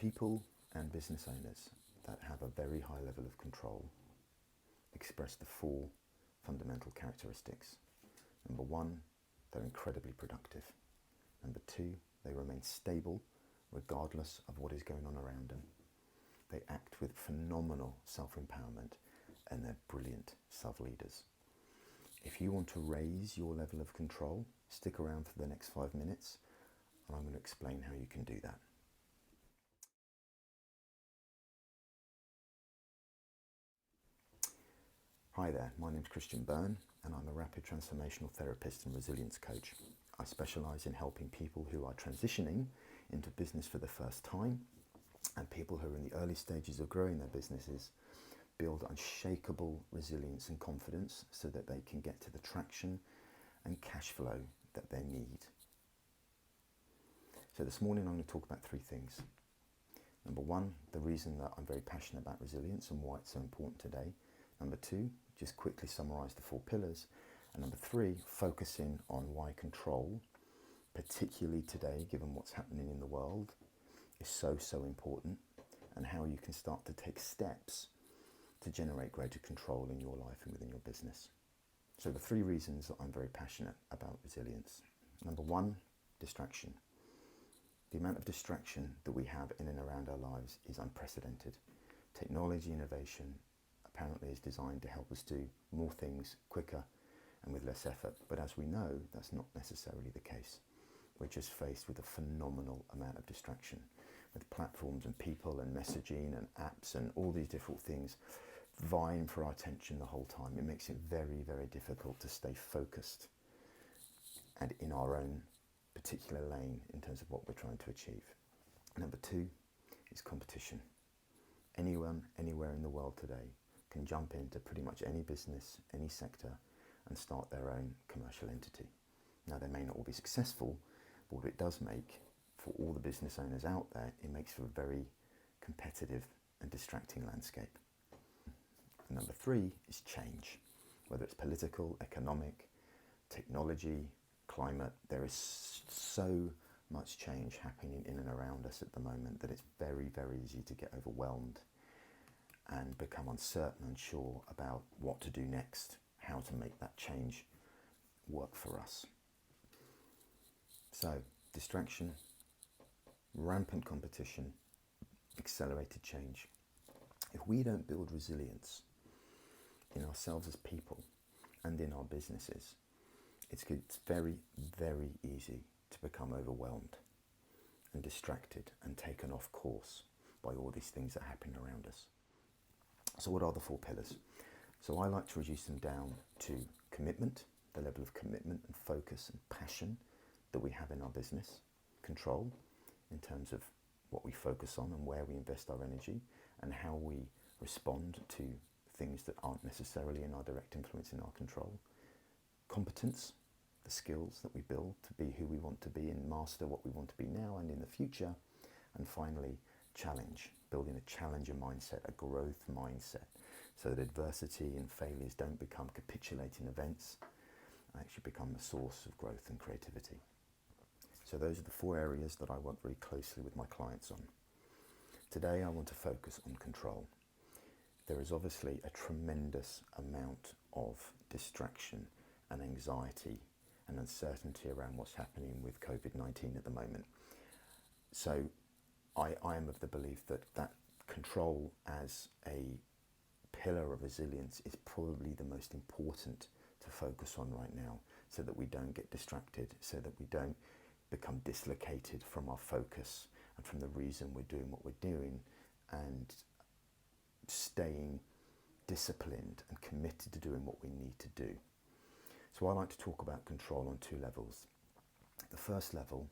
People and business owners that have a very high level of control express the four fundamental characteristics. Number one, they're incredibly productive. Number two, they remain stable regardless of what is going on around them. They act with phenomenal self-empowerment and they're brilliant self-leaders. If you want to raise your level of control, stick around for the next 5 minutes and I'm going to explain how you can do that. Hi there, my name's Christian Byrne and I'm a rapid transformational therapist and resilience coach. I specialise in helping people who are transitioning into business for the first time and people who are in the early stages of growing their businesses build unshakable resilience and confidence so that they can get to the traction and cash flow that they need. So this morning I'm going to talk about three things. Number one, the reason that I'm very passionate about resilience and why it's so important today. Number two, just quickly summarise the four pillars. And number three, focusing on why control, particularly today, given what's happening in the world, is so important, and how you can start to take steps to generate greater control in your life and within your business. So the three reasons that I'm very passionate about resilience. Number one, distraction. The amount of distraction that we have in and around our lives is unprecedented. Technology innovation apparently is designed to help us do more things quicker and with less effort. But as we know, that's not necessarily the case. We're just faced with a phenomenal amount of distraction with platforms and people and messaging and apps and all these different things vying for our attention the whole time. It makes it very, very difficult to stay focused and in our own particular lane in terms of what we're trying to achieve. Number two is competition. Anyone, anywhere in the world today can jump into pretty much any business, any sector, and start their own commercial entity. Now, they may not all be successful, but what it does make for all the business owners out there, it makes for a very competitive and distracting landscape. And number three is change. Whether it's political, economic, technology, climate, there is so much change happening in and around us at the moment that it's very, very easy to get overwhelmed and become uncertain, unsure about what to do next, how to make that change work for us. So, distraction, rampant competition, accelerated change. If we don't build resilience in ourselves as people and in our businesses, it's very, very easy to become overwhelmed and distracted and taken off course by all these things that happen around us. So what are the four pillars? So I like to reduce them down to commitment, the level of commitment and focus and passion that we have in our business, control in terms of what we focus on and where we invest our energy and how we respond to things that aren't necessarily in our direct influence, in our control, competence, the skills that we build to be who we want to be and master what we want to be now and in the future, and finally, challenge, building a challenger mindset, a growth mindset, so that adversity and failures don't become capitulating events, and actually become a source of growth and creativity. So those are the four areas that I work very closely with my clients on. Today I want to focus on control. There is obviously a tremendous amount of distraction and anxiety and uncertainty around what's happening with COVID-19 at the moment. So I am of the belief that control as a pillar of resilience is probably the most important to focus on right now, so that we don't get distracted, so that we don't become dislocated from our focus and from the reason we're doing what we're doing, and staying disciplined and committed to doing what we need to do. So I like to talk about control on two levels. The first level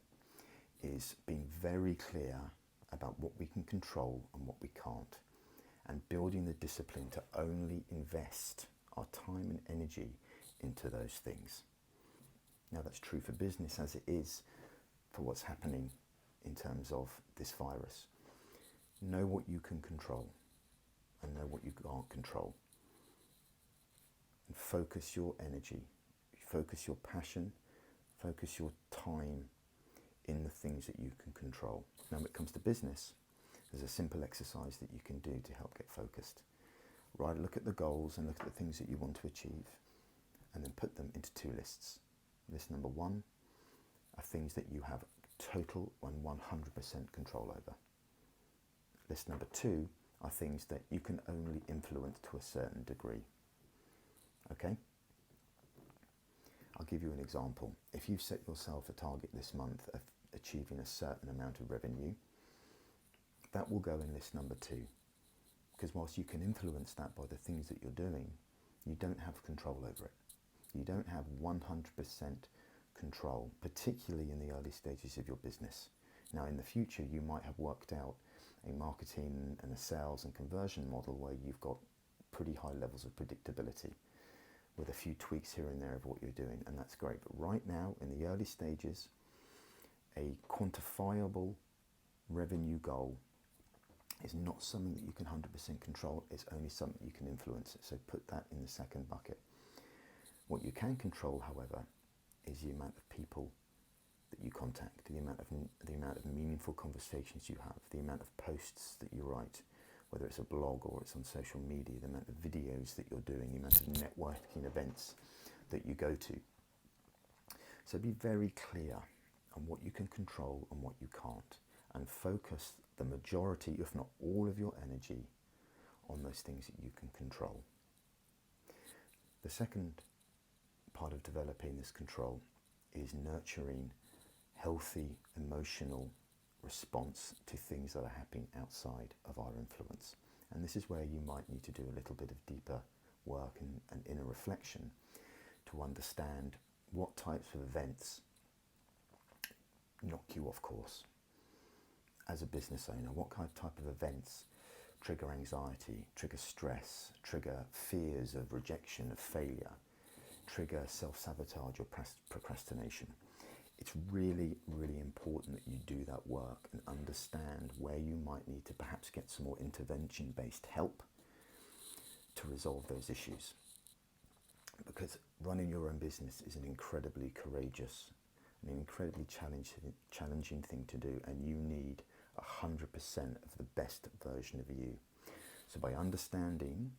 is being very clear about what we can control and what we can't, and building the discipline to only invest our time and energy into those things. Now that's true for business as it is for what's happening in terms of this virus. Know what you can control and know what you can't control. And focus your energy, focus your passion, focus your time in the things that you can control. Now when it comes to business, There's a simple exercise that you can do to help get focused. Right, look at the goals and look at the things that you want to achieve, and then put them into two lists. List number one are things that you have total and 100% control over. List number two are things that you can only influence to a certain degree. Okay? I'll give you an example. If you've set yourself a target this month of achieving a certain amount of revenue, that will go in list number two. Because whilst you can influence that by the things that you're doing, you don't have control over it. You don't have 100% control, particularly in the early stages of your business. Now, in the future, you might have worked out a marketing and a sales and conversion model where you've got pretty high levels of predictability with a few tweaks here and there of what you're doing, and that's great. But right now, in the early stages, a quantifiable revenue goal is not something that you can 100% control. It's only something you can influence. So put that in the second bucket. What you can control, however, is the amount of people that you contact, the amount of meaningful conversations you have, the amount of posts that you write, whether it's a blog or it's on social media, the amount of videos that you're doing, the amount of networking events that you go to. So be very clear on what you can control and what you can't, and focus the majority, if not all of your energy on those things that you can control. The second part of developing this control is nurturing healthy emotional response to things that are happening outside of our influence. And this is where you might need to do a little bit of deeper work and inner reflection to understand what types of events knock you off course. As a business owner, what kind of type of events trigger anxiety, trigger stress, trigger fears of rejection, of failure, trigger self-sabotage or procrastination? It's really, really important that you do that work and understand where you might need to perhaps get some more intervention-based help to resolve those issues. Because running your own business is an incredibly courageous and an incredibly challenging thing to do, and you need 100% of the best version of you. So by understanding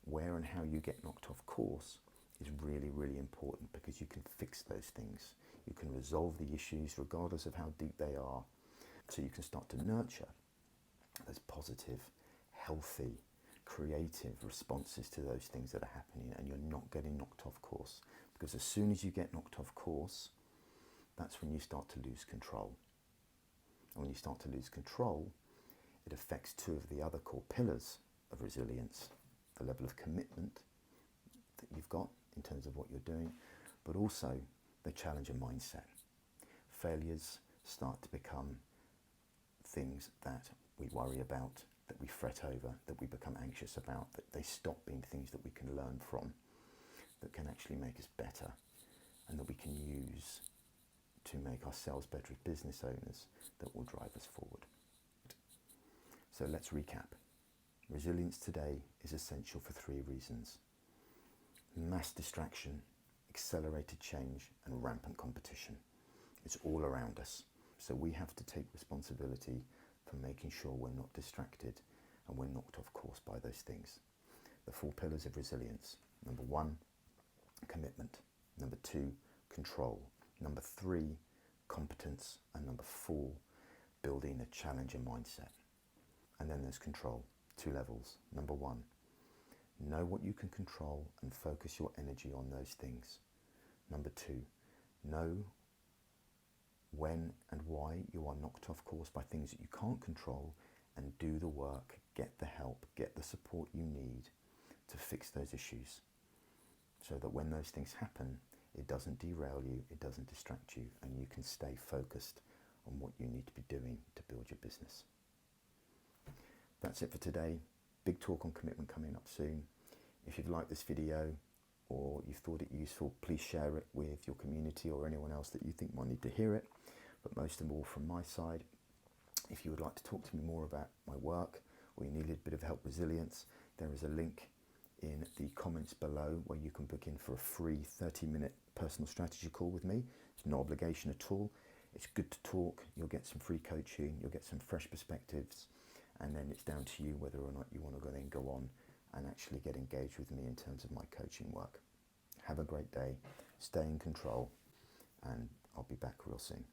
where and how you get knocked off course is really, really important, because you can fix those things. You can resolve the issues regardless of how deep they are. So you can start to nurture those positive, healthy, creative responses to those things that are happening, and you're not getting knocked off course. Because as soon as you get knocked off course, that's when you start to lose control. And when you start to lose control, it affects two of the other core pillars of resilience: the level of commitment that you've got in terms of what you're doing, but also the challenger mindset. Failures start to become things that we worry about, that we fret over, that we become anxious about, that they stop being things that we can learn from, that can actually make us better, and that we can use to make ourselves better as business owners, that will drive us forward. So let's recap. Resilience today is essential for three reasons: mass distraction, accelerated change, and rampant competition. It's all around us. So we have to take responsibility for making sure we're not distracted and we're knocked off course by those things. The four pillars of resilience: number one, commitment; number two, control; number three, competence; and number four, building a challenger mindset. And then there's control, two levels. Number one, know what you can control and focus your energy on those things. Number two, know when and why you are knocked off course by things that you can't control, and do the work, get the help, get the support you need to fix those issues, so that when those things happen, it doesn't derail you, it doesn't distract you, and you can stay focused on what you need to be doing to build your business. That's it for today. Big talk on commitment coming up soon. If you've liked this video or you thought it useful, please share it with your community or anyone else that you think might need to hear it. But most of all, from my side, if you would like to talk to me more about my work, or you need a little bit of help with resilience, there is a link in the comments below where you can book in for a free 30-minute personal strategy call with me. It's no obligation at all. It's good to talk. You'll get some free coaching. You'll get some fresh perspectives. And then it's down to you whether or not you want to then go on and actually get engaged with me in terms of my coaching work. Have a great day. Stay in control. And I'll be back real soon.